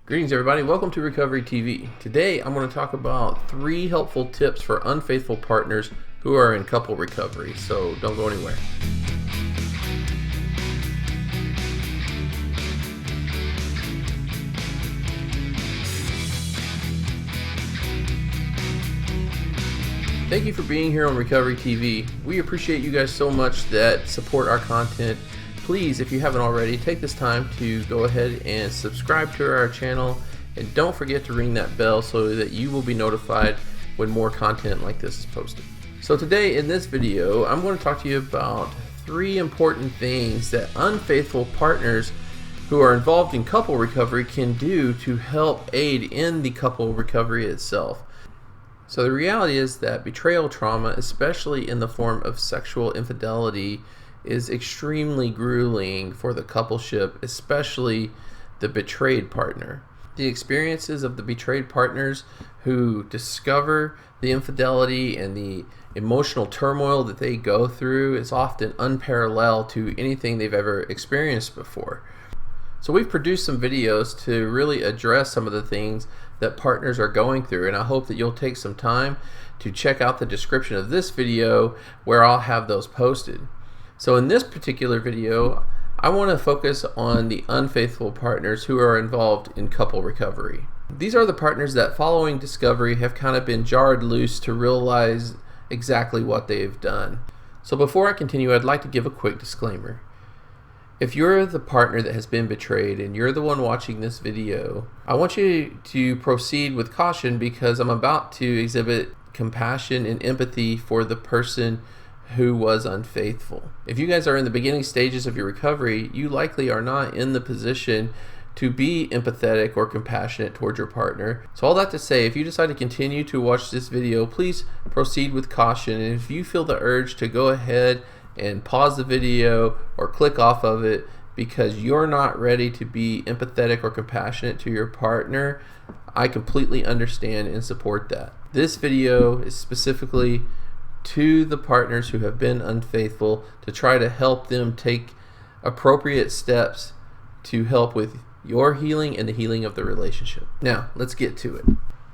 Greetings everybody, welcome to Recovery TV. Today I'm going to talk about 3 helpful tips for unfaithful partners who are in couple recovery, so don't go anywhere. Thank you for being here on Recovery TV. We appreciate you guys so much that support our content. Please, if you haven't already, take this time to go ahead and subscribe to our channel, and don't forget to ring that bell so that you will be notified when more content like this is posted. So today in this video, I'm going to talk to you about 3 important things that unfaithful partners who are involved in couple recovery can do to help aid in the couple recovery itself. So the reality is that betrayal trauma, especially in the form of sexual infidelity, is extremely grueling for the coupleship, especially the betrayed partner. The experiences of the betrayed partners who discover the infidelity and the emotional turmoil that they go through is often unparalleled to anything they've ever experienced before. So we've produced some videos to really address some of the things that partners are going through, and I hope that you'll take some time to check out the description of this video where I'll have those posted. So in this particular video, I want to focus on the unfaithful partners who are involved in couple recovery. These are the partners that following discovery have kind of been jarred loose to realize exactly what they've done. So before I continue, I'd like to give a quick disclaimer. If you're the partner that has been betrayed and you're the one watching this video, I want you to proceed with caution because I'm about to exhibit compassion and empathy for the person who was unfaithful. If you guys are in the beginning stages of your recovery, you likely are not in the position to be empathetic or compassionate towards your partner. So all that to say, if you decide to continue to watch this video, please proceed with caution. And if you feel the urge to go ahead and pause the video or click off of it because you're not ready to be empathetic or compassionate to your partner, I completely understand and support that. This video is specifically to the partners who have been unfaithful to try to help them take appropriate steps to help with your healing and the healing of the relationship. Now, let's get to it.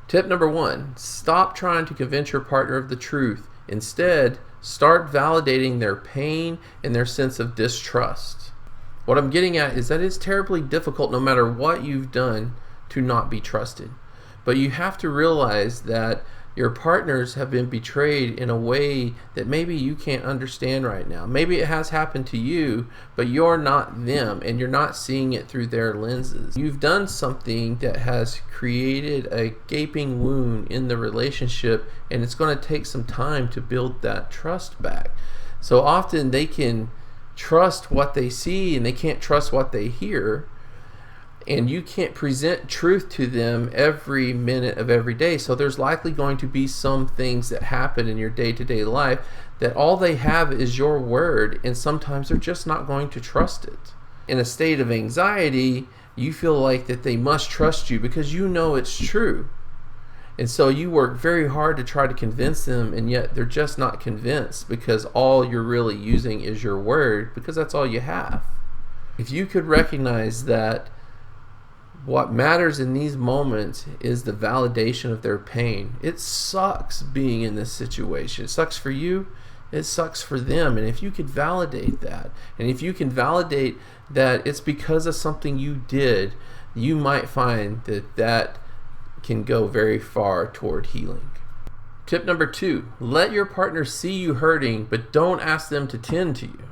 Tip number 1, stop trying to convince your partner of the truth. Instead, start validating their pain and their sense of distrust. What I'm getting at is that it's terribly difficult, no matter what you've done, to not be trusted. But you have to realize that your partners have been betrayed in a way that maybe you can't understand right now. Maybe it has happened to you, but you're not them and you're not seeing it through their lenses. You've done something that has created a gaping wound in the relationship, and it's going to take some time to build that trust back. So often they can trust what they see and they can't trust what they hear. And you can't present truth to them every minute of every day. So there's likely going to be some things that happen in your day-to-day life that all they have is your word, and sometimes they're just not going to trust it. In a state of anxiety, you feel like that they must trust you because you know it's true. And so you work very hard to try to convince them, and yet they're just not convinced because all you're really using is your word, because that's all you have. If you could recognize that what matters in these moments is the validation of their pain. It sucks being in this situation. It sucks for you. It sucks for them. And if you could validate that, and if you can validate that it's because of something you did, you might find that that can go very far toward healing. Tip number 2, let your partner see you hurting, but don't ask them to tend to you.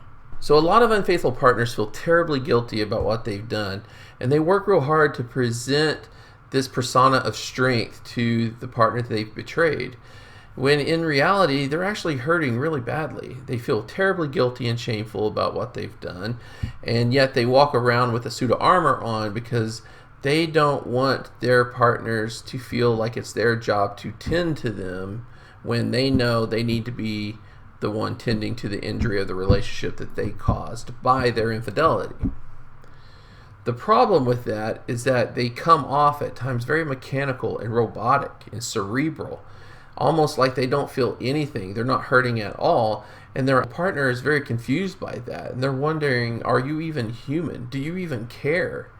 So a lot of unfaithful partners feel terribly guilty about what they've done, and they work real hard to present this persona of strength to the partner that they've betrayed, when in reality they're actually hurting really badly. They feel terribly guilty and shameful about what they've done, and yet they walk around with a suit of armor on because they don't want their partners to feel like it's their job to tend to them when they know they need to be the one tending to the injury of the relationship that they caused by their infidelity. The problem with that is that they come off at times very mechanical and robotic and cerebral, almost like they don't feel anything. They're not hurting at all, and their partner is very confused by that, and they're wondering, are you even human? Do you even care?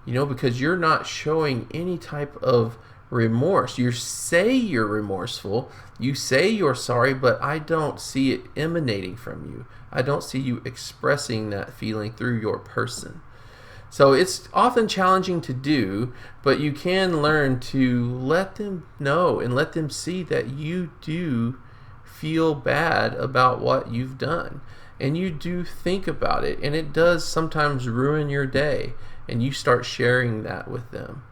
because you're not showing any type of remorse. You say you're remorseful, you say you're sorry, but I don't see it emanating from you. I don't see you expressing that feeling through your person. So it's often challenging to do, but you can learn to let them know and let them see that you do feel bad about what you've done. And you do think about it, and it does sometimes ruin your day, and you start sharing that with them.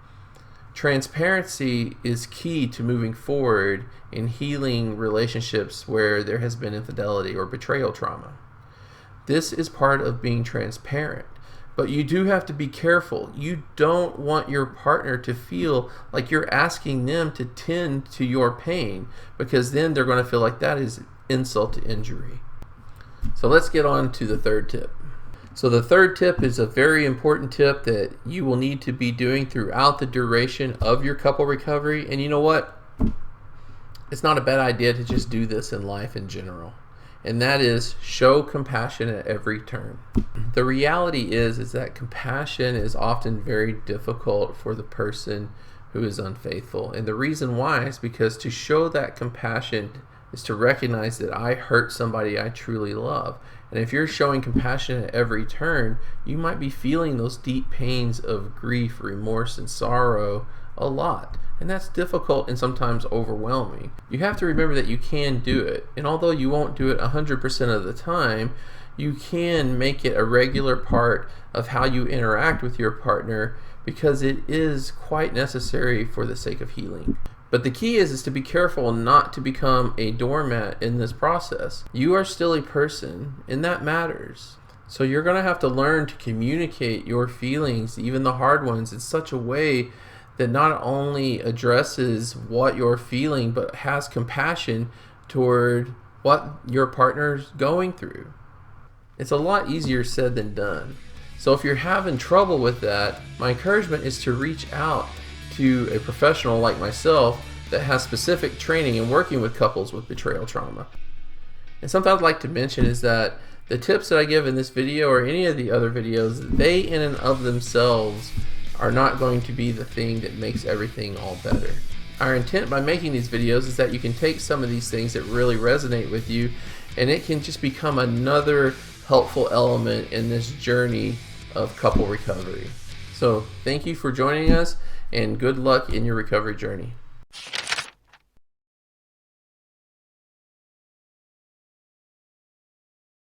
Transparency is key to moving forward in healing relationships where there has been infidelity or betrayal trauma. This is part of being transparent. But you do have to be careful. You don't want your partner to feel like you're asking them to tend to your pain, because then they're going to feel like that is insult to injury. So let's get on to the third tip. So the third tip is a very important tip that you will need to be doing throughout the duration of your couple recovery. And you know what? It's not a bad idea to just do this in life in general. And that is show compassion at every turn. The reality is that compassion is often very difficult for the person who is unfaithful. And the reason why is because to show that compassion is to recognize that I hurt somebody I truly love. And if you're showing compassion at every turn, you might be feeling those deep pains of grief, remorse, and sorrow a lot. And that's difficult and sometimes overwhelming. You have to remember that you can do it. And although you won't do it 100% of the time, you can make it a regular part of how you interact with your partner, because it is quite necessary for the sake of healing. But the key is to be careful not to become a doormat in this process. You are still a person, and that matters. So you're going to have to learn to communicate your feelings, even the hard ones, in such a way that not only addresses what you're feeling, but has compassion toward what your partner's going through. It's a lot easier said than done. So if you're having trouble with that, my encouragement is to reach out to a professional like myself that has specific training in working with couples with betrayal trauma. And something I'd like to mention is that the tips that I give in this video or any of the other videos, they in and of themselves are not going to be the thing that makes everything all better. Our intent by making these videos is that you can take some of these things that really resonate with you, and it can just become another helpful element in this journey of couple recovery. So thank you for joining us, and good luck in your recovery journey.